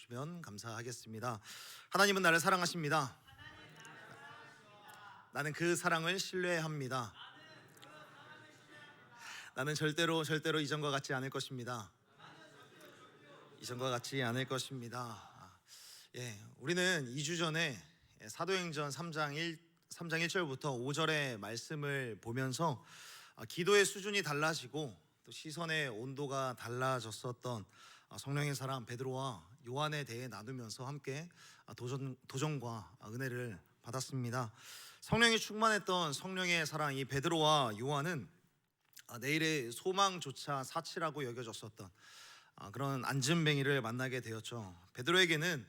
주시면 감사하겠습니다. 하나님은 나를 사랑하십니다. 나는 그 사랑을 신뢰합니다. 나는 절대로 이전과 같지 않을 것입니다. 이전과 같지 않을 것입니다. 우리는 2주 전에 사도행전 3장 1절부터 5절의 말씀을 보면서 기도의 수준이 달라지고 또 시선의 온도가 달라졌었던 성령의 사람 베드로와 요한에 대해 나누면서 함께 도전과 은혜를 받았습니다. 성령이 충만했던 성령의 사랑 이 베드로와 요한은 내일의 소망조차 사치라고 여겨졌었던 그런 안진뱅이를 만나게 되었죠. 베드로에게는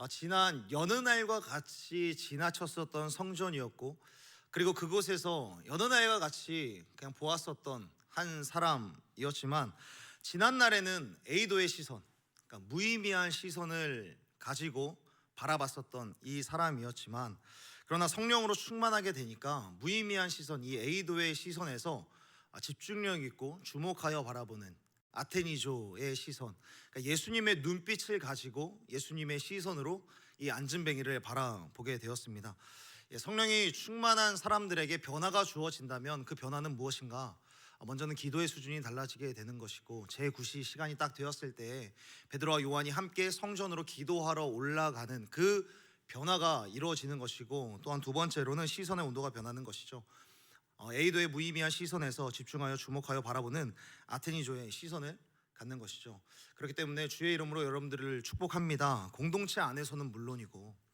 지난 여느 날과 같이 지나쳤었던 성전이었고, 그리고 그곳에서 여느 날과 같이 그냥 보았었던 한 사람이었지만, 지난 날에는 에이도의 시선, 그러니까 무의미한 시선을 가지고 바라봤었던 이 사람이었지만, 그러나 성령으로 충만하게 되니까 무의미한 시선, 이 에이도의 시선에서 집중력 있고 주목하여 바라보는 아테니조의 시선, 그러니까 예수님의 눈빛을 가지고 예수님의 시선으로 이 안진뱅이를 바라보게 되었습니다. 성령이 충만한 사람들에게 변화가 주어진다면 그 변화는 무엇인가? 먼저는 기도의 수준이 달라지게 되는 것이고, 제9시 시간이 딱 되었을 때 베드로와 요한이 함께 성전으로 기도하러 올라가는 그 변화가 이루어지는 것이고, 또한 두 번째로는 시선의 온도가 변하는 것이죠. 에이도의 무의미한 시선에서 집중하여 주목하여 바라보는 아테니조의 시선을 갖는 것이죠. 그렇기 때문에 주의 이름으로 여러분들을 축복합니다. 공동체 안에서는 물론이고,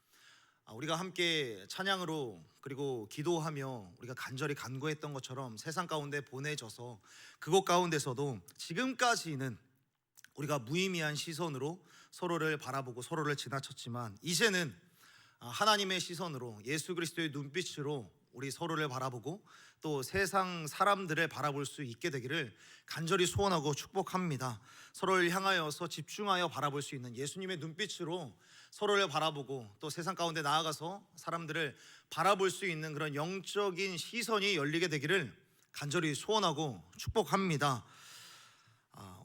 우리가 함께 찬양으로 그리고 기도하며 우리가 간절히 간구했던 것처럼 세상 가운데 보내져서 그곳 가운데서도 지금까지는 우리가 무의미한 시선으로 서로를 바라보고 서로를 지나쳤지만, 이제는 하나님의 시선으로 예수 그리스도의 눈빛으로 우리 서로를 바라보고 또 세상 사람들을 바라볼 수 있게 되기를 간절히 소원하고 축복합니다. 서로를 향하여서 집중하여 바라볼 수 있는 예수님의 눈빛으로 서로를 바라보고 또 세상 가운데 나아가서 사람들을 바라볼 수 있는 그런 영적인 시선이 열리게 되기를 간절히 소원하고 축복합니다.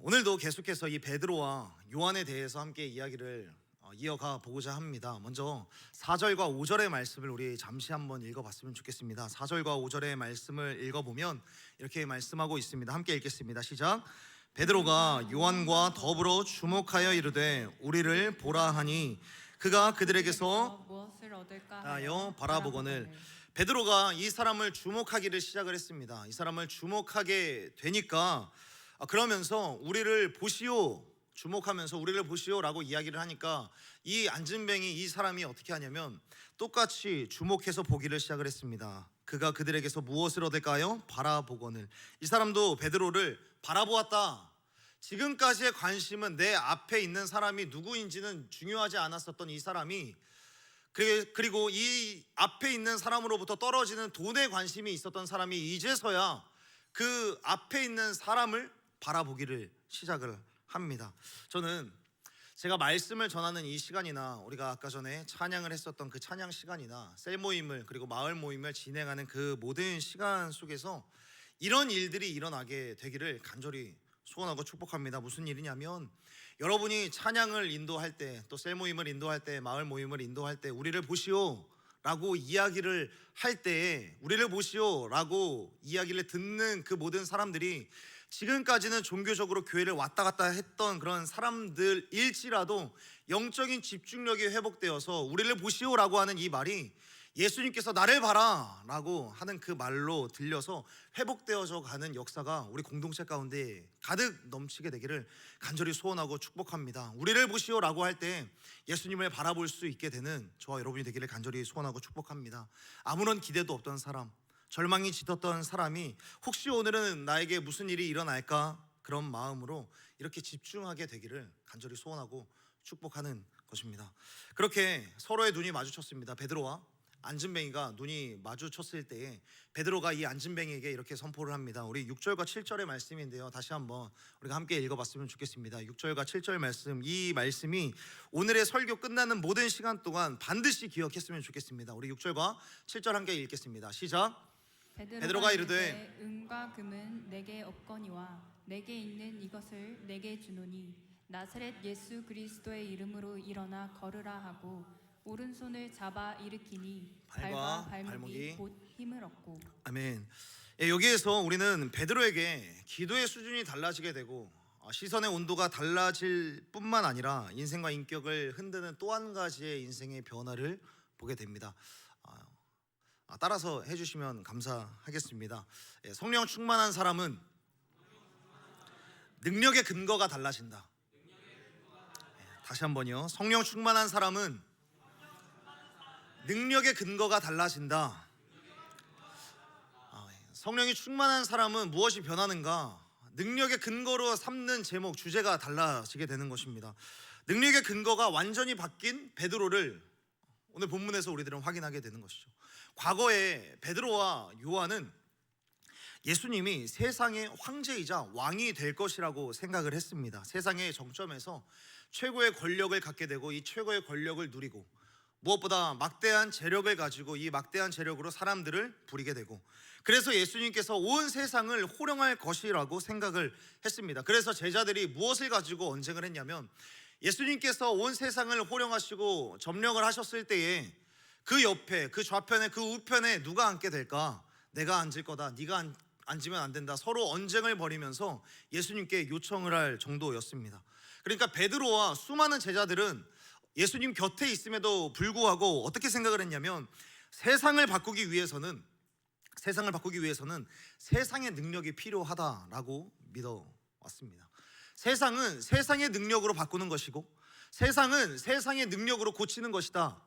오늘도 계속해서 이 베드로와 요한에 대해서 함께 이야기를 이어가 보고자 합니다. 먼저 4절과 5절의 말씀을 우리 잠시 한번 읽어봤으면 좋겠습니다. 4절과 5절의 말씀을 읽어보면 이렇게 말씀하고 있습니다. 함께 읽겠습니다. 시작. 베드로가 요한과 더불어 주목하여 이르되 우리를 보라 하니 그가 그들에게서 무엇을 얻을까 하여 바라보거늘. 베드로가 이 사람을 주목하기를 시작을 했습니다. 이 사람을 주목하게 되니까 그러면서 우리를 보시오, 주목하면서 우리를 보시오라고 이야기를 하니까 이 안진뱅이 이 사람이 어떻게 하냐면 똑같이 주목해서 보기를 시작을 했습니다. 그가 그들에게서 무엇을 얻을까요? 바라보거늘. 이 사람도 베드로를 바라보았다. 지금까지의 관심은 내 앞에 있는 사람이 누구인지는 중요하지 않았었던 이 사람이, 그리고 이 앞에 있는 사람으로부터 떨어지는 돈에 관심이 있었던 사람이 이제서야 그 앞에 있는 사람을 바라보기를 시작을 합니다. 저는 제가 말씀을 전하는 이 시간이나 우리가 아까 전에 찬양을 했었던 그 찬양 시간이나 셀 모임을 그리고 마을 모임을 진행하는 그 모든 시간 속에서 이런 일들이 일어나게 되기를 간절히 소원하고 축복합니다. 무슨 일이냐면, 여러분이 찬양을 인도할 때, 또 셀 모임을 인도할 때, 마을 모임을 인도할 때 우리를 보시오 라고 이야기를 할 때, 우리를 보시오 라고 이야기를 듣는 그 모든 사람들이 지금까지는 종교적으로 교회를 왔다 갔다 했던 그런 사람들일지라도 영적인 집중력이 회복되어서 우리를 보시오라고 하는 이 말이 예수님께서 나를 봐라 라고 하는 그 말로 들려서 회복되어져 가는 역사가 우리 공동체 가운데 가득 넘치게 되기를 간절히 소원하고 축복합니다. 우리를 보시오라고 할 때 예수님을 바라볼 수 있게 되는 저와 여러분이 되기를 간절히 소원하고 축복합니다. 아무런 기대도 없던 사람, 절망이 짙었던 사람이 혹시 오늘은 나에게 무슨 일이 일어날까, 그런 마음으로 이렇게 집중하게 되기를 간절히 소원하고 축복하는 것입니다. 그렇게 서로의 눈이 마주쳤습니다. 베드로와 안진뱅이가 눈이 마주쳤을 때에 베드로가 이 안진뱅이에게 이렇게 선포를 합니다. 우리 6절과 7절의 말씀인데요, 다시 한번 우리가 함께 읽어봤으면 좋겠습니다. 6절과 7절 말씀, 이 말씀이 오늘의 설교 끝나는 모든 시간 동안 반드시 기억했으면 좋겠습니다. 우리 6절과 7절 함께 읽겠습니다. 시작. 베드로가 이르되 은과 금은 내게 없거니와 내게 있는 이것을 내게 주노니 나사렛 예수 그리스도의 이름으로 일어나 걸으라 하고 오른손을 잡아 일으키니 발과 발목이 곧 힘을 얻고. 아멘. 여기에서 우리는 베드로에게 기도의 수준이 달라지게 되고 시선의 온도가 달라질 뿐만 아니라 인생과 인격을 흔드는 또 한 가지의 인생의 변화를 보게 됩니다. 따라서 해주시면 감사하겠습니다. 성령 충만한 사람은 능력의 근거가 달라진다. 다시 한번요. 성령 충만한 사람은 능력의 근거가 달라진다. 성령이 충만한 사람은 무엇이 변하는가? 능력의 근거로 삼는 제목, 주제가 달라지게 되는 것입니다. 능력의 근거가 완전히 바뀐 베드로를 오늘 본문에서 우리들은 확인하게 되는 것이죠. 과거에 베드로와 요한은 예수님이 세상의 황제이자 왕이 될 것이라고 생각을 했습니다. 세상의 정점에서 최고의 권력을 갖게 되고 이 최고의 권력을 누리고 무엇보다 막대한 재력을 가지고 이 막대한 재력으로 사람들을 부리게 되고, 그래서 예수님께서 온 세상을 호령할 것이라고 생각을 했습니다. 그래서 제자들이 무엇을 가지고 언쟁을 했냐면, 예수님께서 온 세상을 호령하시고 점령을 하셨을 때에 그 옆에, 그 좌편에, 그 우편에 누가 앉게 될까? 내가 앉을 거다, 네가 앉으면 안 된다, 서로 언쟁을 벌이면서 예수님께 요청을 할 정도였습니다. 그러니까 베드로와 수많은 제자들은 예수님 곁에 있음에도 불구하고 어떻게 생각을 했냐면, 세상을 바꾸기 위해서는 세상의 능력이 필요하다라고 믿어왔습니다. 세상은 세상의 능력으로 바꾸는 것이고 세상은 세상의 능력으로 고치는 것이다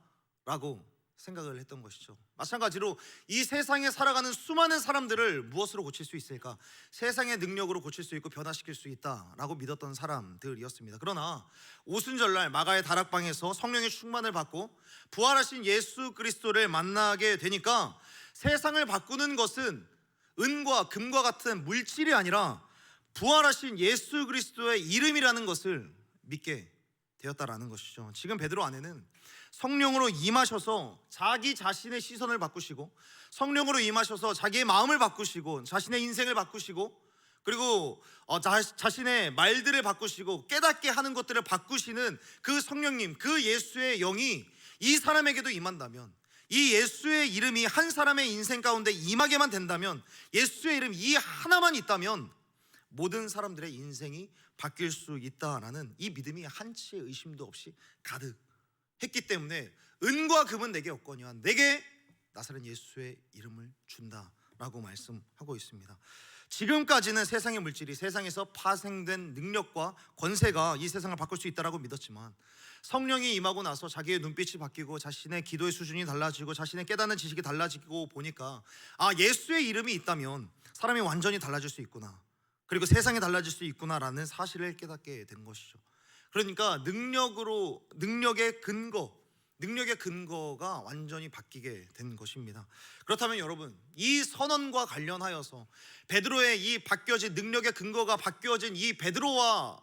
라고 생각을 했던 것이죠. 마찬가지로 이 세상에 살아가는 수많은 사람들을 무엇으로 고칠 수 있을까? 세상의 능력으로 고칠 수 있고 변화시킬 수 있다라고 믿었던 사람들이었습니다. 그러나 오순절날 마가의 다락방에서 성령의 충만을 받고 부활하신 예수 그리스도를 만나게 되니까 세상을 바꾸는 것은 은과 금과 같은 물질이 아니라 부활하신 예수 그리스도의 이름이라는 것을 믿게 되었다라는 것이죠. 지금 베드로 안에는 성령으로 임하셔서 자기 자신의 시선을 바꾸시고, 성령으로 임하셔서 자기의 마음을 바꾸시고, 자신의 인생을 바꾸시고, 그리고 자신의 말들을 바꾸시고 깨닫게 하는 것들을 바꾸시는 그 성령님, 그 예수의 영이 이 사람에게도 임한다면, 이 예수의 이름이 한 사람의 인생 가운데 임하게만 된다면, 예수의 이름 이 하나만 있다면 모든 사람들의 인생이 바뀔 수 있다라는 이 믿음이 한치의 의심도 없이 가득했기 때문에 은과 금은 내게 없거니와 내게 나사렛 예수의 이름을 준다라고 말씀하고 있습니다. 지금까지는 세상의 물질이, 세상에서 파생된 능력과 권세가 이 세상을 바꿀 수 있다라고 믿었지만, 성령이 임하고 나서 자기의 눈빛이 바뀌고 자신의 기도의 수준이 달라지고 자신의 깨닫는 지식이 달라지고 보니까 예수의 이름이 있다면 사람이 완전히 달라질 수 있구나, 그리고 세상이 달라질 수 있구나라는 사실을 깨닫게 된 것이죠. 그러니까 능력의 근거가 완전히 바뀌게 된 것입니다. 그렇다면 여러분, 이 선언과 관련하여서 베드로의 이 바뀌어진 능력의 근거가 바뀌어진 이 베드로와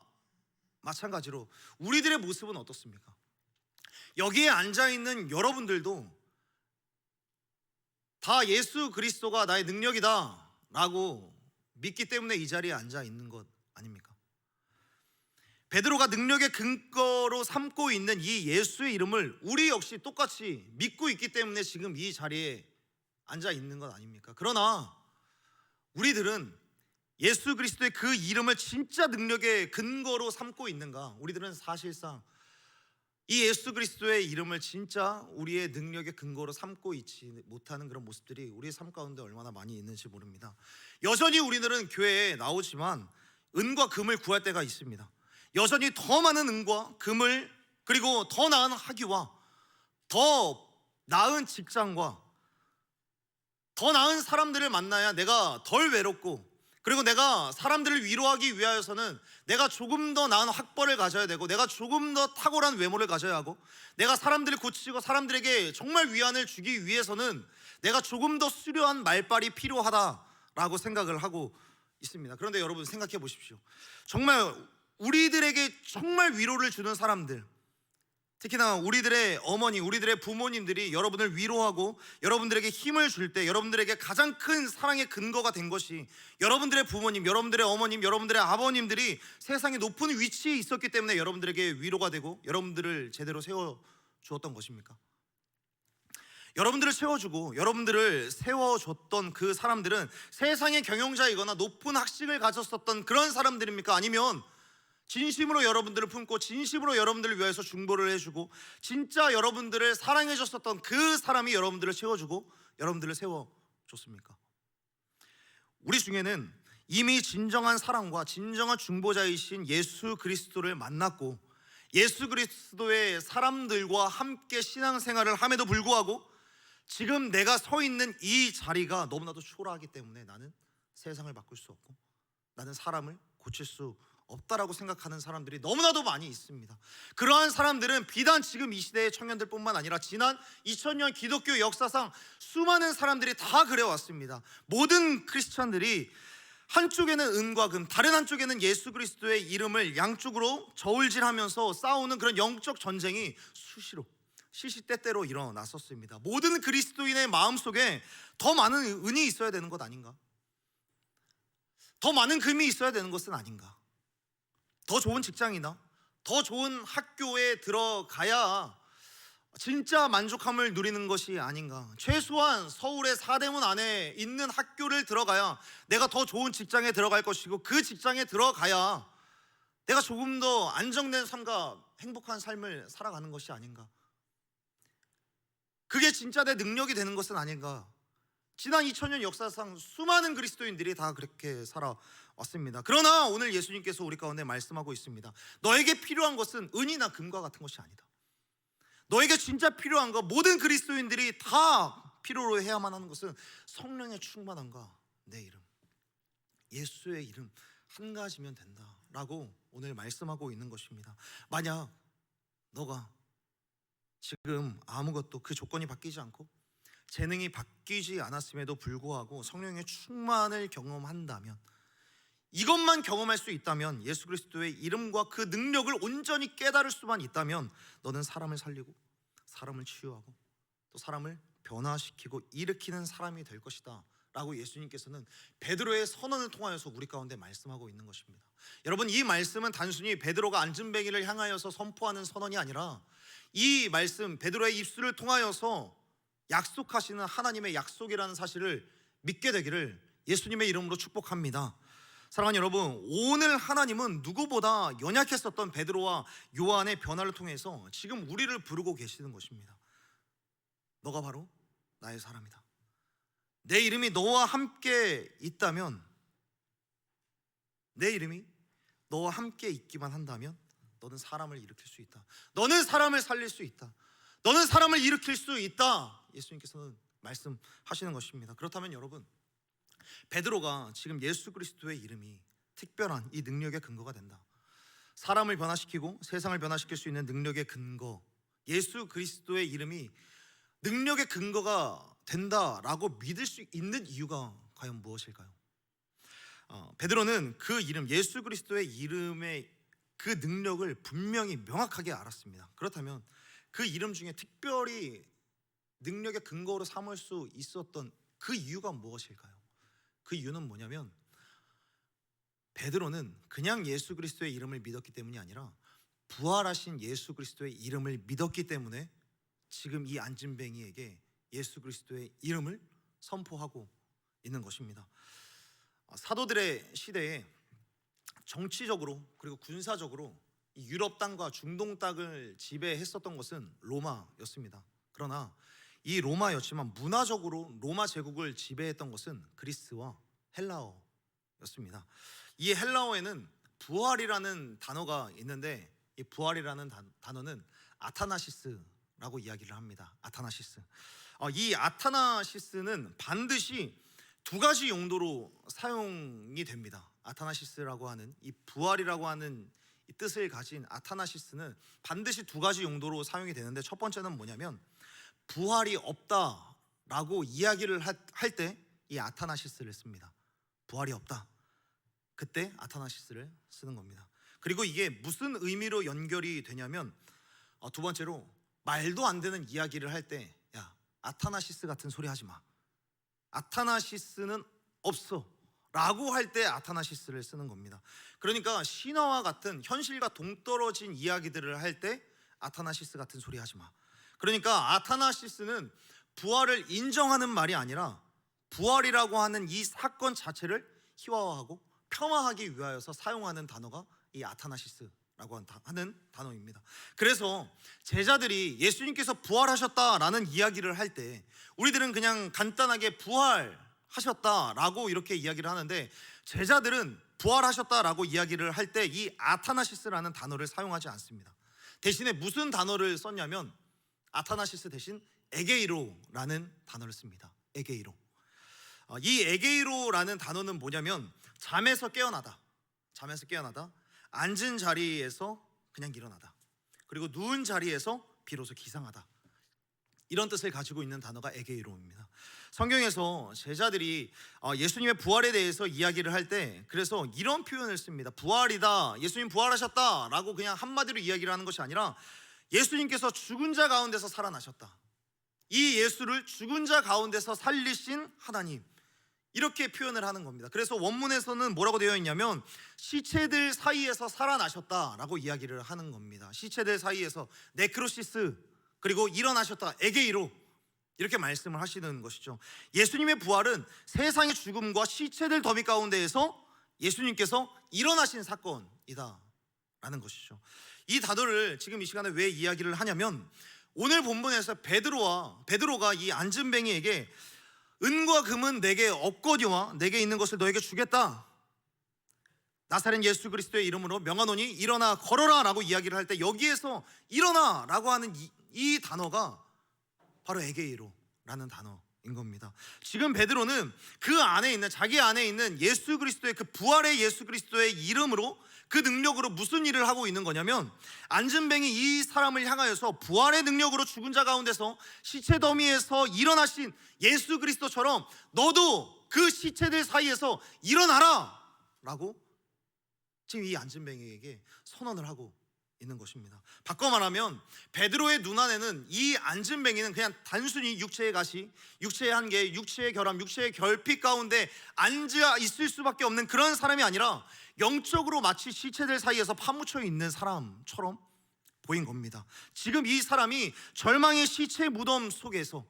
마찬가지로 우리들의 모습은 어떻습니까? 여기에 앉아있는 여러분들도 다 예수 그리스도가 나의 능력이다 라고 믿기 때문에 이 자리에 앉아있는 것 아닙니까? 베드로가 능력의 근거로 삼고 있는 이 예수의 이름을 우리 역시 똑같이 믿고 있기 때문에 지금 이 자리에 앉아있는 것 아닙니까? 그러나 우리들은 예수 그리스도의 그 이름을 진짜 능력의 근거로 삼고 있는가? 우리들은 사실상 이 예수 그리스도의 이름을 진짜 우리의 능력의 근거로 삼고 있지 못하는 그런 모습들이 우리의 삶 가운데 얼마나 많이 있는지 모릅니다. 여전히 우리들은 교회에 나오지만 은과 금을 구할 때가 있습니다. 여전히 더 많은 은과 금을, 그리고 더 나은 학위와 더 나은 직장과 더 나은 사람들을 만나야 내가 덜 외롭고, 그리고 내가 사람들을 위로하기 위하여서는 내가 조금 더 나은 학벌을 가져야 되고, 내가 조금 더 탁월한 외모를 가져야 하고, 내가 사람들을 고치고 사람들에게 정말 위안을 주기 위해서는 내가 조금 더 수려한 말빨이 필요하다라고 생각을 하고 있습니다. 그런데 여러분 생각해 보십시오. 정말 우리들에게 정말 위로를 주는 사람들, 특히나 우리들의 어머니, 우리들의 부모님들이 여러분을 위로하고 여러분들에게 힘을 줄 때 여러분들에게 가장 큰 사랑의 근거가 된 것이 여러분들의 부모님, 여러분들의 어머님, 여러분들의 아버님들이 세상에 높은 위치에 있었기 때문에 여러분들에게 위로가 되고 여러분들을 제대로 세워주었던 것입니까? 여러분들을 세워주고 여러분들을 세워줬던 그 사람들은 세상의 경영자이거나 높은 학식을 가졌었던 그런 사람들입니까? 아니면 진심으로 여러분들을 품고 진심으로 여러분들을 위해서 중보를 해주고 진짜 여러분들을 사랑해줬었던 그 사람이 여러분들을 세워주고 여러분들을 세워줬습니까? 우리 중에는 이미 진정한 사랑과 진정한 중보자이신 예수 그리스도를 만났고 예수 그리스도의 사람들과 함께 신앙생활을 함에도 불구하고 지금 내가 서 있는 이 자리가 너무나도 초라하기 때문에 나는 세상을 바꿀 수 없고 나는 사람을 고칠 수 없다라고 생각하는 사람들이 너무나도 많이 있습니다. 그러한 사람들은 비단 지금 이 시대의 청년들뿐만 아니라 지난 2000년 기독교 역사상 수많은 사람들이 다 그래왔습니다. 모든 크리스천들이 한쪽에는 은과 금, 다른 한쪽에는 예수 그리스도의 이름을 양쪽으로 저울질하면서 싸우는 그런 영적 전쟁이 수시로 시시때때로 일어났었습니다. 모든 그리스도인의 마음속에 더 많은 은이 있어야 되는 것 아닌가? 더 많은 금이 있어야 되는 것은 아닌가? 더 좋은 직장이나 더 좋은 학교에 들어가야 진짜 만족함을 누리는 것이 아닌가? 최소한 서울의 사대문 안에 있는 학교를 들어가야 내가 더 좋은 직장에 들어갈 것이고 그 직장에 들어가야 내가 조금 더 안정된 삶과 행복한 삶을 살아가는 것이 아닌가? 그게 진짜 내 능력이 되는 것은 아닌가? 지난 2000년 역사상 수많은 그리스도인들이 다 그렇게 살아왔습니다. 그러나 오늘 예수님께서 우리 가운데 말씀하고 있습니다. 너에게 필요한 것은 은이나 금과 같은 것이 아니다. 너에게 진짜 필요한 것, 모든 그리스도인들이 다 필요로 해야만 하는 것은 성령의 충만함과 내 이름, 예수의 이름 한 가지면 된다라고 오늘 말씀하고 있는 것입니다. 만약 너가 지금 아무것도 그 조건이 바뀌지 않고 재능이 바뀌지 않았음에도 불구하고 성령의 충만을 경험한다면, 이것만 경험할 수 있다면, 예수 그리스도의 이름과 그 능력을 온전히 깨달을 수만 있다면 너는 사람을 살리고 사람을 치유하고 또 사람을 변화시키고 일으키는 사람이 될 것이다 라고 예수님께서는 베드로의 선언을 통하여서 우리 가운데 말씀하고 있는 것입니다. 여러분, 이 말씀은 단순히 베드로가 안진뱅이를 향하여서 선포하는 선언이 아니라 이 말씀, 베드로의 입술을 통하여서 약속하시는 하나님의 약속이라는 사실을 믿게 되기를 예수님의 이름으로 축복합니다. 사랑하는 여러분, 오늘 하나님은 누구보다 연약했었던 베드로와 요한의 변화를 통해서 지금 우리를 부르고 계시는 것입니다. 너가 바로 나의 사람이다. 내 이름이 너와 함께 있다면, 내 이름이 너와 함께 있기만 한다면 너는 사람을 일으킬 수 있다. 너는 사람을 살릴 수 있다. 너는 사람을 일으킬 수 있다. 예수님께서는 말씀하시는 것입니다. 그렇다면 여러분, 베드로가 지금 예수 그리스도의 이름이 특별한 이 능력의 근거가 된다. 사람을 변화시키고 세상을 변화시킬 수 있는 능력의 근거, 예수 그리스도의 이름이 능력의 근거가 된다라고 믿을 수 있는 이유가 과연 무엇일까요? 베드로는 그 이름, 예수 그리스도의 이름의 그 능력을 분명히 명확하게 알았습니다. 그렇다면 그 이름 중에 특별히 능력의 근거로 삼을 수 있었던 그 이유가 무엇일까요? 그 이유는 뭐냐면, 베드로는 그냥 예수 그리스도의 이름을 믿었기 때문이 아니라 부활하신 예수 그리스도의 이름을 믿었기 때문에 지금 이 안진뱅이에게 예수 그리스도의 이름을 선포하고 있는 것입니다. 사도들의 시대에 정치적으로 그리고 군사적으로 이 유럽 땅과 중동 땅을 지배했었던 것은 로마였습니다. 그러나 이 로마였지만 문화적으로 로마 제국을 지배했던 것은 그리스와 헬라어였습니다. 이 헬라어에는 부활이라는 단어가 있는데, 이 부활이라는 단어는 아타나시스라고 이야기를 합니다. 아타나시스. 이 아타나시스는 반드시 두 가지 용도로 사용이 됩니다. 아타나시스라고 하는 이 부활이라고 하는 이 뜻을 가진 아타나시스는 반드시 두 가지 용도로 사용이 되는데, 첫 번째는 뭐냐면 부활이 없다라고 이야기를 할 때 이 아타나시스를 씁니다. 부활이 없다, 그때 아타나시스를 쓰는 겁니다. 그리고 이게 무슨 의미로 연결이 되냐면 두 번째로 말도 안 되는 이야기를 할 때 야, 아타나시스 같은 소리 하지 마. 아타나시스는 없어 라고 할 때 아타나시스를 쓰는 겁니다. 그러니까 신화와 같은 현실과 동떨어진 이야기들을 할 때 아타나시스 같은 소리 하지 마. 그러니까 아타나시스는 부활을 인정하는 말이 아니라 부활이라고 하는 이 사건 자체를 희화화하고 폄하하기 위하여서 사용하는 단어가 이 아타나시스라고 하는 단어입니다. 그래서 제자들이 예수님께서 부활하셨다라는 이야기를 할 때 우리들은 그냥 간단하게 부활하셨다라고 이렇게 이야기를 하는데, 제자들은 부활하셨다라고 이야기를 할 때 이 아타나시스라는 단어를 사용하지 않습니다. 대신에 무슨 단어를 썼냐면 아타나시스 대신 에게이로라는 단어를 씁니다. 에게이로. 이 에게이로라는 단어는 뭐냐면 잠에서 깨어나다, 앉은 자리에서 그냥 일어나다, 그리고 누운 자리에서 비로소 기상하다, 이런 뜻을 가지고 있는 단어가 에게이로입니다. 성경에서 제자들이 예수님의 부활에 대해서 이야기를 할 때 그래서 이런 표현을 씁니다. 부활이다, 예수님 부활하셨다 라고 그냥 한마디로 이야기를 하는 것이 아니라 예수님께서 죽은 자 가운데서 살아나셨다, 이 예수를 죽은 자 가운데서 살리신 하나님, 이렇게 표현을 하는 겁니다. 그래서 원문에서는 뭐라고 되어 있냐면 시체들 사이에서 살아나셨다라고 이야기를 하는 겁니다. 시체들 사이에서 네크로시스, 그리고 일어나셨다, 에게이로, 이렇게 말씀을 하시는 것이죠. 예수님의 부활은 세상의 죽음과 시체들 더미 가운데에서 예수님께서 일어나신 사건이다 라는 것이죠. 이 단어를 지금 이 시간에 왜 이야기를 하냐면 오늘 본문에서 베드로가 이 안진뱅이에게 은과 금은 내게 없거니와 내게 있는 것을 너에게 주겠다, 나사렛 예수 그리스도의 이름으로 명하노니 일어나 걸어라 라고 이야기를 할 때 여기에서 일어나 라고 하는 이 단어가 바로 에게이로라는 단어인 겁니다. 지금 베드로는 그 안에 있는, 자기 안에 있는 예수 그리스도의 그 부활의 예수 그리스도의 이름으로, 그 능력으로 무슨 일을 하고 있는 거냐면 안진뱅이 이 사람을 향하여서 부활의 능력으로 죽은 자 가운데서 시체 더미에서 일어나신 예수 그리스도처럼 너도 그 시체들 사이에서 일어나라 라고 지금 이 안진뱅이에게 선언을 하고 있는 것입니다. 바꿔 말하면 베드로의 눈안에는 이 안진뱅이는 그냥 단순히 육체의 가시, 육체의 한계, 육체의 결함, 육체의 결핍 가운데 앉아 있을 수밖에 없는 그런 사람이 아니라 영적으로 마치 시체들 사이에서 파묻혀 있는 사람처럼 보인 겁니다. 지금 이 사람이 절망의 시체 무덤 속에서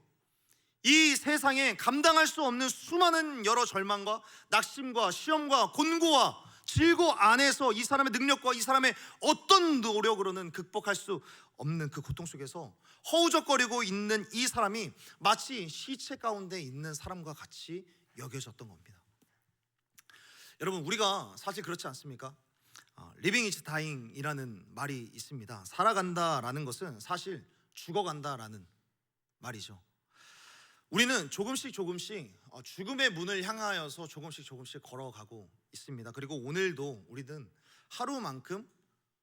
이 세상에 감당할 수 없는 수많은 여러 절망과 낙심과 시험과 곤고와 질고 안에서 이 사람의 능력과 이 사람의 어떤 노력으로는 극복할 수 없는 그 고통 속에서 허우적거리고 있는 이 사람이 마치 시체 가운데 있는 사람과 같이 여겨졌던 겁니다. 여러분, 우리가 사실 그렇지 않습니까? Living is dying이라는 말이 있습니다. 살아간다라는 것은 사실 죽어간다라는 말이죠. 우리는 조금씩 죽음의 문을 향하여서 조금씩 걸어가고 있습니다. 그리고 오늘도 우리는 하루만큼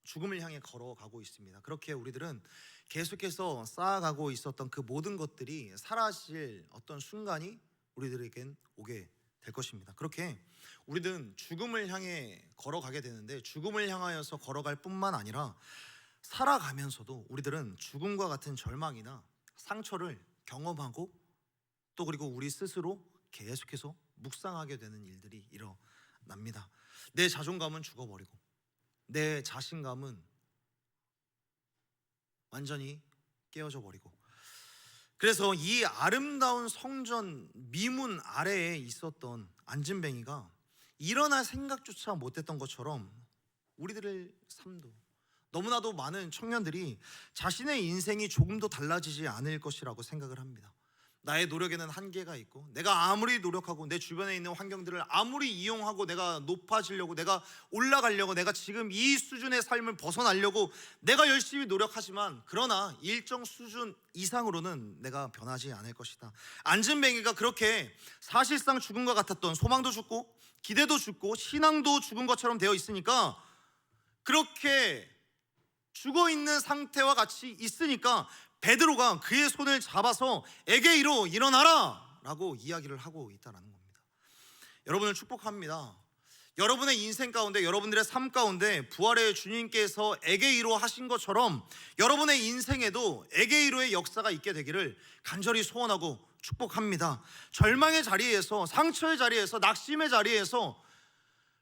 죽음을 향해 걸어가고 있습니다. 그렇게 우리들은 계속해서 쌓아가고 있었던 그 모든 것들이 사라질 어떤 순간이 우리들에겐 오게 될 것입니다. 그렇게 우리는 죽음을 향해 걸어가게 되는데, 죽음을 향하여서 걸어갈 뿐만 아니라 살아가면서도 우리들은 죽음과 같은 절망이나 상처를 경험하고 또 그리고 우리 스스로 계속해서 묵상하게 되는 일들이 일어납니다. 내 자존감은 죽어버리고 내 자신감은 완전히 깨어져 버리고, 그래서 이 아름다운 성전 미문 아래에 있었던 안진뱅이가 일어날 생각조차 못했던 것처럼 우리들의 삶도, 너무나도 많은 청년들이 자신의 인생이 조금도 달라지지 않을 것이라고 생각을 합니다. 나의 노력에는 한계가 있고, 내가 아무리 노력하고 내 주변에 있는 환경들을 아무리 이용하고 내가 높아지려고, 내가 올라가려고, 내가 지금 이 수준의 삶을 벗어나려고 내가 열심히 노력하지만 그러나 일정 수준 이상으로는 내가 변하지 않을 것이다. 안진뱅이가 그렇게 사실상 죽은 것 같았던, 소망도 죽고 기대도 죽고 신앙도 죽은 것처럼 되어 있으니까, 그렇게 죽어있는 상태와 같이 있으니까 베드로가 그의 손을 잡아서 에게이로 일어나라 라고 이야기를 하고 있다는 겁니다. 여러분을 축복합니다. 여러분의 인생 가운데, 여러분들의 삶 가운데 부활의 주님께서 에게이로 하신 것처럼 여러분의 인생에도 에게이로의 역사가 있게 되기를 간절히 소원하고 축복합니다. 절망의 자리에서, 상처의 자리에서, 낙심의 자리에서,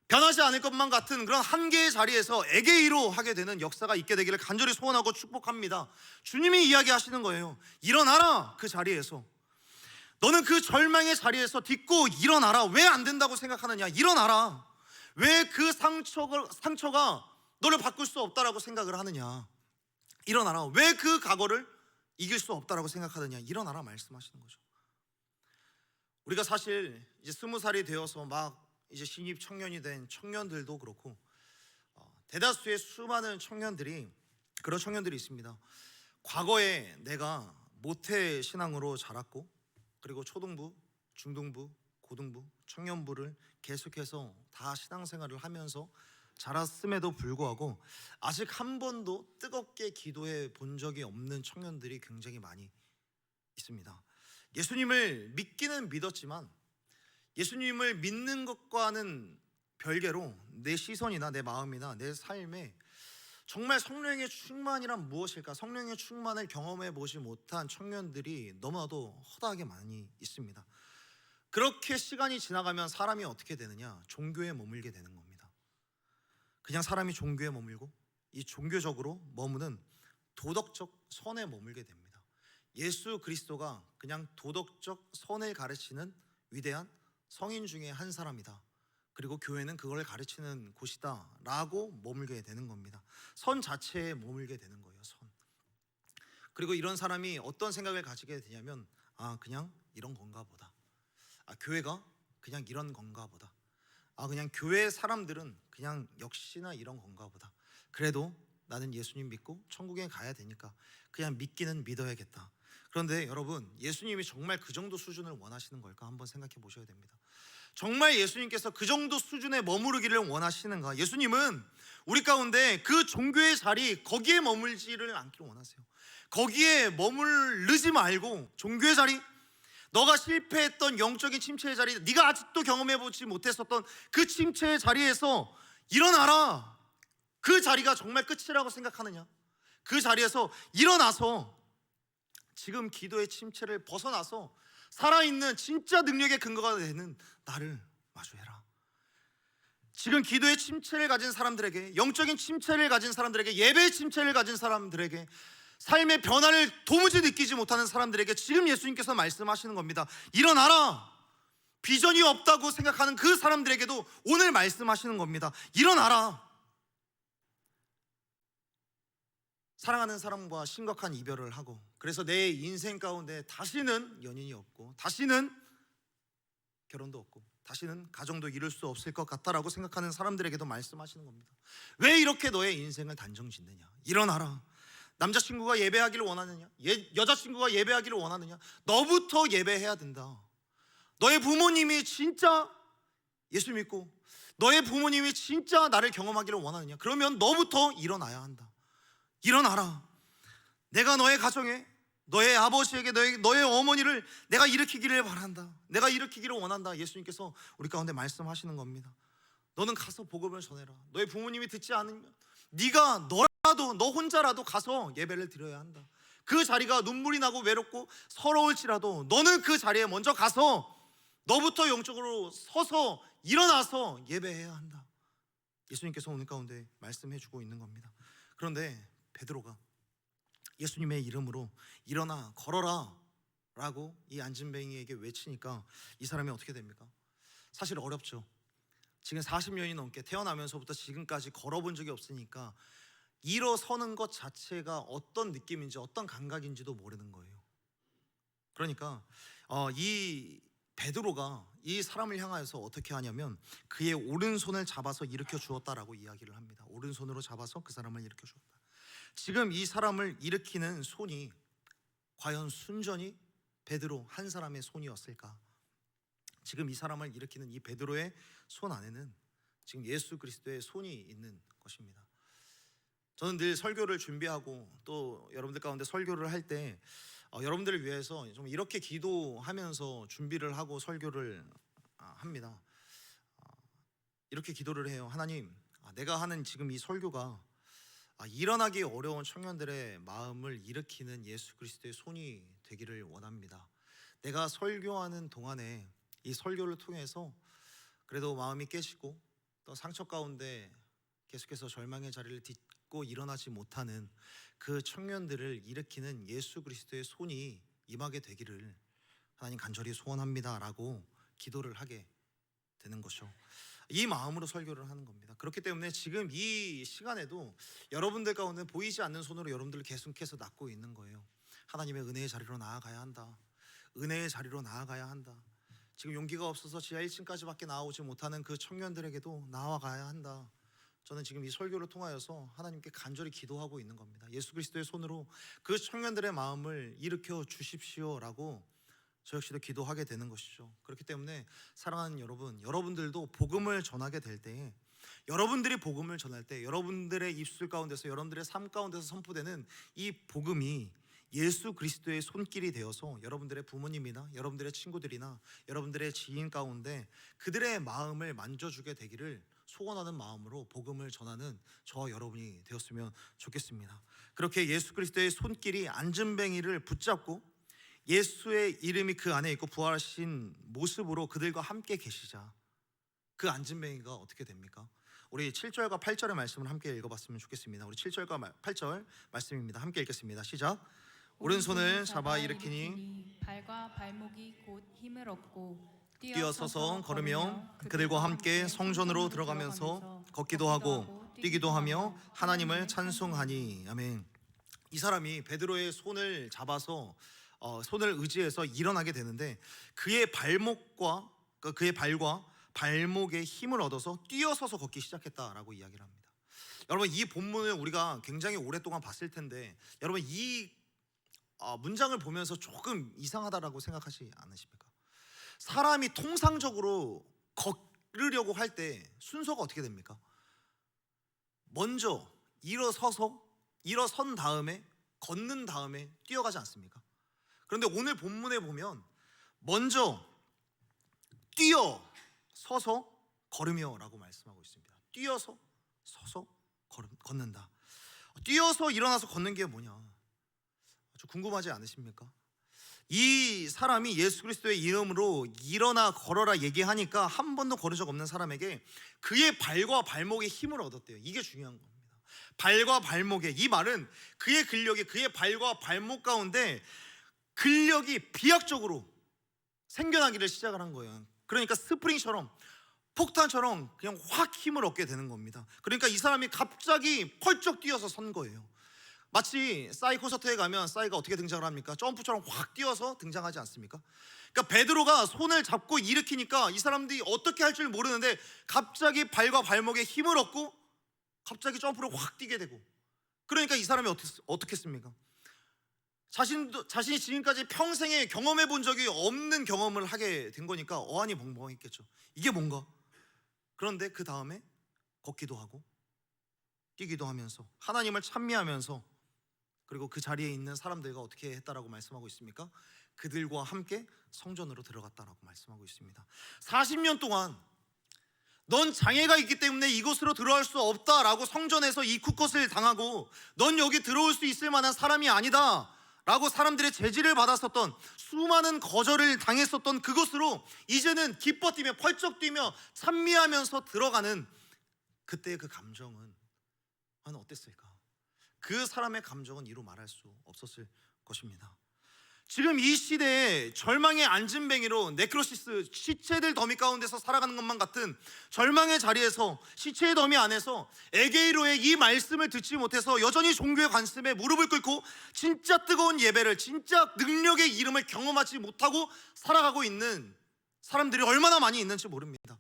변하지 않을 것만 같은 그런 한계의 자리에서 에게이로 하게 되는 역사가 있게 되기를 간절히 소원하고 축복합니다. 주님이 이야기하시는 거예요. 일어나라. 그 자리에서 너는 그 절망의 자리에서 딛고 일어나라. 왜 안 된다고 생각하느냐? 일어나라. 왜 그 상처가 너를 바꿀 수 없다라고 생각을 하느냐? 일어나라. 왜 그 과거를 이길 수 없다라고 생각하느냐? 일어나라 말씀하시는 거죠. 우리가 사실 이제 20살이 되어서 막 이제 신입 청년이 된 청년들도 그렇고 대다수의 수많은 청년들이, 그런 청년들이 있습니다. 과거에 내가 모태 신앙으로 자랐고, 그리고 초등부, 중등부, 고등부, 청년부를 계속해서 다 신앙생활을 하면서 자랐음에도 불구하고 아직 한 번도 뜨겁게 기도해 본 적이 없는 청년들이 굉장히 많이 있습니다. 예수님을 믿기는 믿었지만 예수님을 믿는 것과는 별개로 내 시선이나 내 마음이나 내 삶에 정말 성령의 충만이란 무엇일까? 성령의 충만을 경험해 보지 못한 청년들이 너무나도 허다하게 많이 있습니다. 그렇게 시간이 지나가면 사람이 어떻게 되느냐? 종교에 머물게 되는 겁니다. 그냥 사람이 종교에 머물고 이 종교적으로 머무는 도덕적 선에 머물게 됩니다. 예수 그리스도가 그냥 도덕적 선을 가르치는 위대한 성인 중에 한 사람이다. 그리고 교회는 그걸 가르치는 곳이다 라고 머물게 되는 겁니다. 선 자체에 머물게 되는 거예요. 선. 그리고 이런 사람이 어떤 생각을 가지게 되냐면 그냥 이런 건가 보다. 교회가 그냥 이런 건가 보다. 그냥 교회 사람들은 그냥 역시나 이런 건가 보다. 그래도 나는 예수님 믿고 천국에 가야 되니까 그냥 믿기는 믿어야겠다. 그런데 여러분, 예수님이 정말 그 정도 수준을 원하시는 걸까? 한번 생각해 보셔야 됩니다. 정말 예수님께서 그 정도 수준에 머무르기를 원하시는가? 예수님은 우리 가운데 그 종교의 자리, 거기에 머물지를 않기를 원하세요. 거기에 머무르지 말고 종교의 자리, 너가 실패했던 영적인 침체의 자리, 네가 아직도 경험해보지 못했었던 그 침체의 자리에서 일어나라. 그 자리가 정말 끝이라고 생각하느냐? 그 자리에서 일어나서 지금 기도의 침체를 벗어나서 살아있는 진짜 능력의 근거가 되는 나를 마주해라. 지금 기도의 침체를 가진 사람들에게, 영적인 침체를 가진 사람들에게, 예배의 침체를 가진 사람들에게, 삶의 변화를 도무지 느끼지 못하는 사람들에게 지금 예수님께서 말씀하시는 겁니다. 일어나라. 비전이 없다고 생각하는 그 사람들에게도 오늘 말씀하시는 겁니다. 일어나라. 사랑하는 사람과 심각한 이별을 하고, 그래서 내 인생 가운데 다시는 연인이 없고, 다시는 결혼도 없고, 다시는 가정도 이룰 수 없을 것 같다라고 생각하는 사람들에게도 말씀하시는 겁니다. 왜 이렇게 너의 인생을 단정 짓느냐? 일어나라. 남자친구가 예배하기를 원하느냐? 여자친구가 예배하기를 원하느냐? 너부터 예배해야 된다. 너의 부모님이 진짜 예수 믿고 너의 부모님이 진짜 나를 경험하기를 원하느냐? 그러면 너부터 일어나야 한다. 일어나라. 내가 너의 가정에, 너의 아버지에게, 너의 어머니를 내가 일으키기를 바란다. 내가 일으키기를 원한다. 예수님께서 우리 가운데 말씀하시는 겁니다. 너는 가서 복음을 전해라. 너의 부모님이 듣지 않으면 너 혼자라도 가서 예배를 드려야 한다. 그 자리가 눈물이 나고 외롭고 서러울지라도 너는 그 자리에 먼저 가서 너부터 영적으로 서서 일어나서 예배해야 한다. 예수님께서 오늘 가운데 말씀해 주고 있는 겁니다. 그런데 베드로가 예수님의 이름으로 일어나 걸어라 라고 이 안진뱅이에게 외치니까 이 사람이 어떻게 됩니까? 사실 어렵죠. 지금 40년이 넘게 태어나면서부터 지금까지 걸어본 적이 없으니까 일어서는 것 자체가 어떤 느낌인지 어떤 감각인지도 모르는 거예요. 그러니까 이 베드로가 이 사람을 향하여서 어떻게 하냐면 그의 오른손을 잡아서 일으켜 주었다라고 이야기를 합니다. 오른손으로 잡아서 그 사람을 일으켜 주었다. 지금 이 사람을 일으키는 손이 과연 순전히 베드로 한 사람의 손이었을까? 지금 이 사람을 일으키는 이 베드로의 손 안에는 지금 예수 그리스도의 손이 있는 것입니다. 저는 늘 설교를 준비하고 또 여러분들 가운데 설교를 할 때 여러분들을 위해서 좀 이렇게 기도하면서 준비를 하고 설교를 합니다. 이렇게 기도를 해요. 하나님, 내가 하는 지금 이 설교가 일어나기 어려운 청년들의 마음을 일으키는 예수 그리스도의 손이 되기를 원합니다. 내가 설교하는 동안에 이 설교를 통해서 그래도 마음이 깨지고 또 상처 가운데 계속해서 절망의 자리를 딛고 일어나지 못하는 그 청년들을 일으키는 예수 그리스도의 손이 임하게 되기를 하나님 간절히 소원합니다 라고 기도를 하게 되는 것이죠. 이 마음으로 설교를 하는 겁니다. 그렇기 때문에 지금 이 시간에도 여러분들 가운데 보이지 않는 손으로 여러분들을 계속해서 낚고 있는 거예요. 하나님의 은혜의 자리로 나아가야 한다. 은혜의 자리로 나아가야 한다. 지금 용기가 없어서 지하 1층까지밖에 나오지 못하는 그 청년들에게도 나아가야 한다. 저는 지금 이 설교를 통하여서 하나님께 간절히 기도하고 있는 겁니다. 예수 그리스도의 손으로 그 청년들의 마음을 일으켜 주십시오라고 저 역시도 기도하게 되는 것이죠. 그렇기 때문에 사랑하는 여러분, 여러분들도 복음을 전하게 될 때, 여러분들이 복음을 전할 때 여러분들의 입술 가운데서, 여러분들의 삶 가운데서 선포되는 이 복음이 예수 그리스도의 손길이 되어서 여러분들의 부모님이나 여러분들의 친구들이나 여러분들의 지인 가운데 그들의 마음을 만져주게 되기를 소원하는 마음으로 복음을 전하는 저와 여러분이 되었으면 좋겠습니다. 그렇게 예수 그리스도의 손길이 안진뱅이를 붙잡고 예수의 이름이 그 안에 있고 부활하신 모습으로 그들과 함께 계시자 그 안진뱅이가 어떻게 됩니까? 우리 7절과 8절의 말씀을 함께 읽어봤으면 좋겠습니다. 우리 7절과 8절 말씀입니다. 함께 읽겠습니다. 시작. 오른손을 잡아 일으키니 발과 발목이 곧 힘을 얻고 뛰어서서 걸으며 그들과 함께 성전으로 들어가면서 걷기도 하고 뛰기도 하며 하나님을 찬송하니. 아멘. 이 사람이 베드로의 손을 잡아서 손을 의지해서 일어나게 되는데 그의 발과 발목에 힘을 얻어서 뛰어서서 걷기 시작했다라고 이야기를 합니다. 여러분, 이 본문을 우리가 굉장히 오랫동안 봤을 텐데 여러분 이 문장을 보면서 조금 이상하다라고 생각하지 않으십니까? 사람이 통상적으로 걸으려고 할 때 순서가 어떻게 됩니까? 먼저 일어선 다음에 걷는 다음에 뛰어가지 않습니까? 그런데 오늘 본문에 보면 먼저 뛰어서서 걸으며라고 말씀하고 있습니다. 뛰어서 서서 걷는다. 뛰어서 일어나서 걷는 게 뭐냐? 아주 궁금하지 않으십니까? 이 사람이 예수 그리스도의 이름으로 일어나 걸어라 얘기하니까 한 번도 걸은 적 없는 사람에게 그의 발과 발목에 힘을 얻었대요. 이게 중요한 겁니다. 발과 발목에, 이 말은 그의 근력이 그의 발과 발목 가운데 근력이 비약적으로 생겨나기를 시작을 한 거예요. 그러니까 스프링처럼, 폭탄처럼 그냥 확 힘을 얻게 되는 겁니다. 그러니까 이 사람이 갑자기 펄쩍 뛰어서 선 거예요. 마치 싸이 콘서트에 가면 싸이가 어떻게 등장을 합니까? 점프처럼 확 뛰어서 등장하지 않습니까? 그러니까 베드로가 손을 잡고 일으키니까 이 사람들이 어떻게 할 줄 모르는데 갑자기 발과 발목에 힘을 얻고 갑자기 점프를 확 뛰게 되고, 그러니까 이 사람이 어떻게 했습니까? 자신이 지금까지 평생에 경험해 본 적이 없는 경험을 하게 된 거니까 어안이 벙벙했겠죠. 이게 뭔가? 그런데 그 다음에 걷기도 하고 뛰기도 하면서 하나님을 찬미하면서, 그리고 그 자리에 있는 사람들과 어떻게 했다라고 말씀하고 있습니까? 그들과 함께 성전으로 들어갔다라고 말씀하고 있습니다. 40년 동안 넌 장애가 있기 때문에 이곳으로 들어갈 수 없다라고 성전에서 입국컷을 당하고 넌 여기 들어올 수 있을 만한 사람이 아니다 라고 사람들의 제지를 받았었던, 수많은 거절을 당했었던 그곳으로 이제는 기뻐 뛰며 펄쩍 뛰며 찬미하면서 들어가는 그때의 그 감정은 과연 어땠을까? 그 사람의 감정은 이루 말할 수 없었을 것입니다. 지금 이 시대에 절망의 안진뱅이로 네크로시스, 시체들 더미 가운데서 살아가는 것만 같은 절망의 자리에서, 시체의 더미 안에서 에게이로의 이 말씀을 듣지 못해서 여전히 종교의 관습에 무릎을 꿇고 진짜 뜨거운 예배를, 진짜 능력의 이름을 경험하지 못하고 살아가고 있는 사람들이 얼마나 많이 있는지 모릅니다.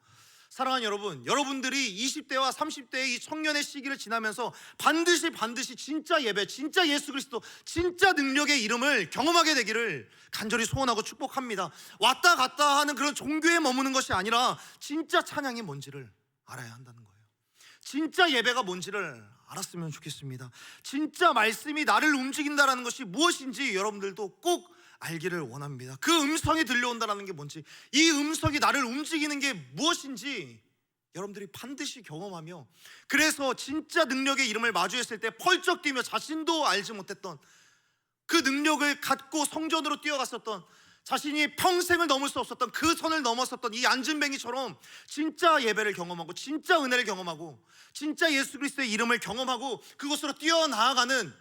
사랑하는 여러분, 여러분들이 20대와 30대의 이 청년의 시기를 지나면서 반드시 진짜 예배, 진짜 예수 그리스도, 진짜 능력의 이름을 경험하게 되기를 간절히 소원하고 축복합니다. 왔다 갔다 하는 그런 종교에 머무는 것이 아니라 진짜 찬양이 뭔지를 알아야 한다는 거예요. 진짜 예배가 뭔지를 알았으면 좋겠습니다. 진짜 말씀이 나를 움직인다는 것이 무엇인지 여러분들도 꼭 알기를 원합니다. 그 음성이 들려온다는 게 뭔지, 이 음성이 나를 움직이는 게 무엇인지 여러분들이 반드시 경험하며, 그래서 진짜 능력의 이름을 마주했을 때 펄쩍 뛰며 자신도 알지 못했던 그 능력을 갖고 성전으로 뛰어갔었던, 자신이 평생을 넘을 수 없었던 그 선을 넘었었던 이 안진뱅이처럼 진짜 예배를 경험하고 진짜 은혜를 경험하고 진짜 예수 그리스도의 이름을 경험하고 그곳으로 뛰어나아가는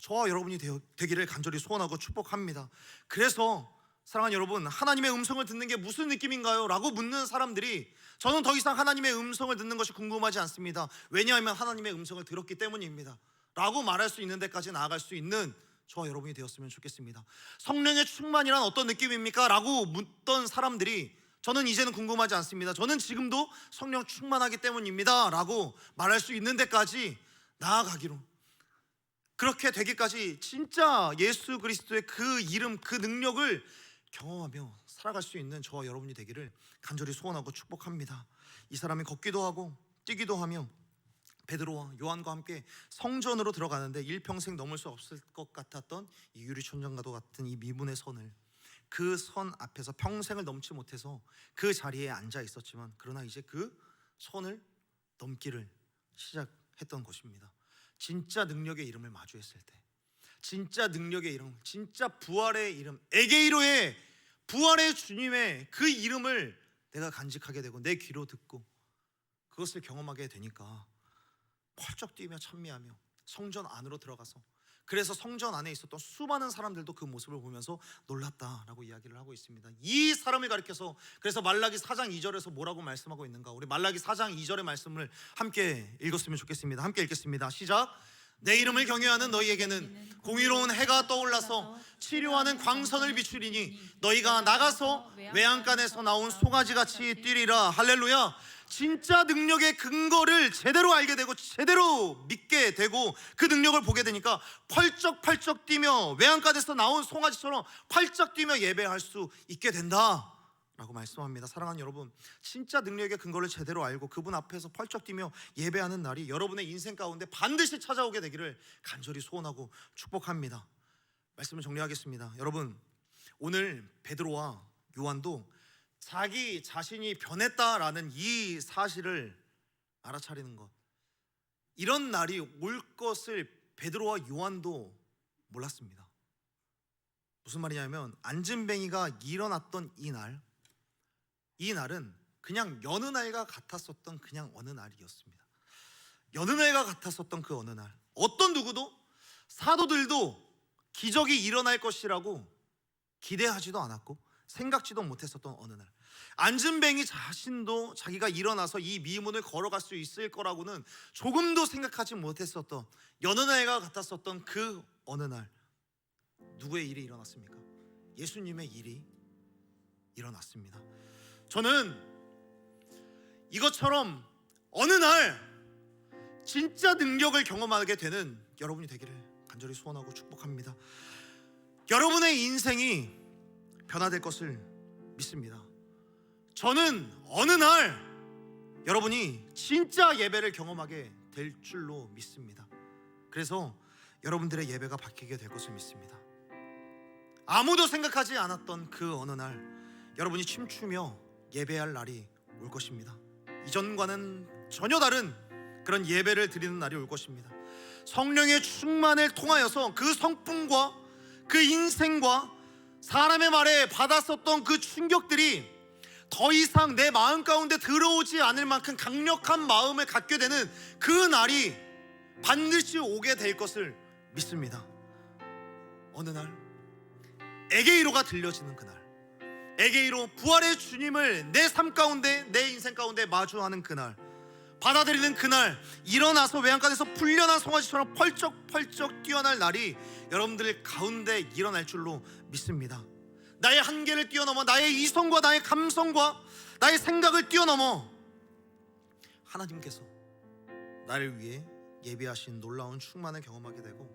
저와 여러분이 되기를 간절히 소원하고 축복합니다. 그래서 사랑하는 여러분, 하나님의 음성을 듣는 게 무슨 느낌인가요? 라고 묻는 사람들이, 저는 더 이상 하나님의 음성을 듣는 것이 궁금하지 않습니다. 왜냐하면 하나님의 음성을 들었기 때문입니다 라고 말할 수 있는 데까지 나아갈 수 있는 저와 여러분이 되었으면 좋겠습니다. 성령의 충만이란 어떤 느낌입니까? 라고 묻던 사람들이, 저는 이제는 궁금하지 않습니다. 저는 지금도 성령 충만하기 때문입니다 라고 말할 수 있는 데까지 나아가기로, 그렇게 되기까지 진짜 예수 그리스도의 그 이름, 그 능력을 경험하며 살아갈 수 있는 저와 여러분이 되기를 간절히 소원하고 축복합니다. 이 사람이 걷기도 하고 뛰기도 하며 베드로와 요한과 함께 성전으로 들어가는데 일평생 넘을 수 없을 것 같았던 이 유리천장과도 같은 이 미문의 선을, 그 선 앞에서 평생을 넘지 못해서 그 자리에 앉아 있었지만, 그러나 이제 그 선을 넘기를 시작했던 것입니다. 진짜 능력의 이름을 마주했을 때, 진짜 능력의 이름, 진짜 부활의 이름, 에게이로의 부활의 주님의 그 이름을 내가 간직하게 되고 내 귀로 듣고 그것을 경험하게 되니까 펄쩍 뛰며 찬미하며 성전 안으로 들어가서, 그래서 성전 안에 있었던 수많은 사람들도 그 모습을 보면서 놀랐다라고 이야기를 하고 있습니다. 이 사람을 가리켜서, 그래서 말라기 4장 2절에서 뭐라고 말씀하고 있는가, 우리 말라기 4장 2절의 말씀을 함께 읽었으면 좋겠습니다. 함께 읽겠습니다. 시작. 내 이름을 경외하는 너희에게는 공의로운 해가 떠올라서 치료하는 광선을 비추리니 너희가 나가서 외양간에서 나온 송아지같이 뛰리라. 할렐루야. 진짜 능력의 근거를 제대로 알게 되고 제대로 믿게 되고 그 능력을 보게 되니까 펄쩍펄쩍 뛰며 외양간에서 나온 송아지처럼 펄쩍 뛰며 예배할 수 있게 된다 라고 말씀합니다. 사랑하는 여러분, 진짜 능력의 근거를 제대로 알고 그분 앞에서 펄쩍 뛰며 예배하는 날이 여러분의 인생 가운데 반드시 찾아오게 되기를 간절히 소원하고 축복합니다. 말씀을 정리하겠습니다. 여러분, 오늘 베드로와 요한도 자기 자신이 변했다라는 이 사실을 알아차리는 것, 이런 날이 올 것을 베드로와 요한도 몰랐습니다. 무슨 말이냐면, 안진뱅이가 일어났던 이 날은 그냥 여느 날과 같았었던 그냥 어느 날이었습니다. 여느 날과 같았었던 그 어느 날, 어떤 누구도, 사도들도 기적이 일어날 것이라고 기대하지도 않았고 생각지도 못했었던 어느 날, 안진뱅이 자신도 자기가 일어나서 이 미문을 걸어갈 수 있을 거라고는 조금도 생각하지 못했었던 여느 날과 같았었던 그 어느 날, 누구의 일이 일어났습니까? 예수님의 일이 일어났습니다. 저는 이것처럼 어느 날 진짜 능력을 경험하게 되는 여러분이 되기를 간절히 소원하고 축복합니다. 여러분의 인생이 변화될 것을 믿습니다. 저는 어느 날 여러분이 진짜 예배를 경험하게 될 줄로 믿습니다. 그래서 여러분들의 예배가 바뀌게 될 것을 믿습니다. 아무도 생각하지 않았던 그 어느 날 여러분이 춤추며 예배할 날이 올 것입니다. 이전과는 전혀 다른 그런 예배를 드리는 날이 올 것입니다. 성령의 충만을 통하여서 그 성품과 그 인생과 사람의 말에 받았었던 그 충격들이 더 이상 내 마음 가운데 들어오지 않을 만큼 강력한 마음을 갖게 되는 그 날이 반드시 오게 될 것을 믿습니다. 어느 날 에게이로가 들려지는 그날, 에게이로 부활의 주님을 내 삶 가운데, 내 인생 가운데 마주하는 그날, 받아들이는 그날, 일어나서 외양간에서 풀려난 송아지처럼 펄쩍펄쩍 뛰어날 날이 여러분들 가운데 일어날 줄로 믿습니다. 나의 한계를 뛰어넘어, 나의 이성과 나의 감성과 나의 생각을 뛰어넘어 하나님께서 나를 위해 예비하신 놀라운 충만을 경험하게 되고,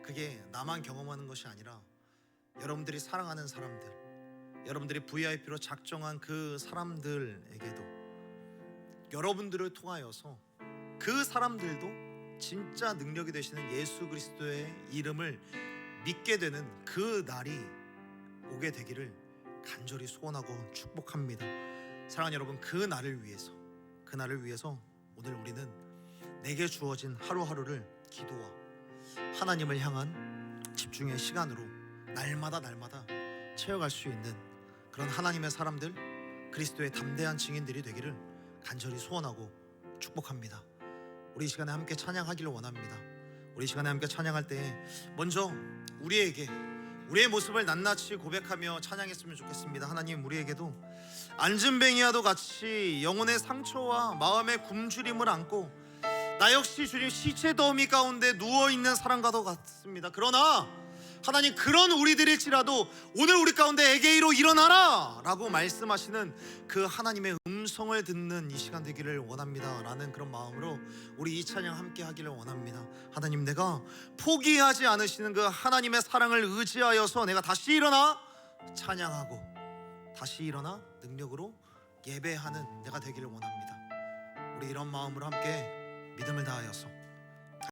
그게 나만 경험하는 것이 아니라 여러분들이 사랑하는 사람들, 여러분들이 VIP로 작정한 그 사람들에게도, 여러분들을 통하여서 그 사람들도 진짜 능력이 되시는 예수 그리스도의 이름을 믿게 되는 그 날이 오게 되기를 간절히 소원하고 축복합니다. 사랑하는 여러분, 그 날을 위해서 그날을 위해서 오늘 우리는 내게 주어진 하루하루를 기도와 하나님을 향한 집중의 시간으로 날마다 채워갈 수 있는 그런 하나님의 사람들, 그리스도의 담대한 증인들이 되기를 간절히 소원하고 축복합니다. 우리 이 시간에 함께 찬양하기를 원합니다. 우리 이 시간에 함께 찬양할 때 먼저 우리의 모습을 낱낱이 고백하며 찬양했으면 좋겠습니다. 하나님, 우리에게도 안진뱅이와도 같이 영혼의 상처와 마음의 굶주림을 안고 나 역시 주님 시체 더미 가운데 누워있는 사람과도 같습니다. 그러나 하나님, 그런 우리들일지라도 오늘 우리 가운데 에게이로 일어나라 라고 말씀하시는 그 하나님의 음성을 듣는 이 시간 되기를 원합니다 라는 그런 마음으로 우리 이 찬양 함께 하기를 원합니다. 하나님, 내가 포기하지 않으시는 그 하나님의 사랑을 의지하여서 내가 다시 일어나 찬양하고 다시 일어나 능력으로 예배하는 내가 되기를 원합니다. 우리 이런 마음으로 함께 믿음을 다하여서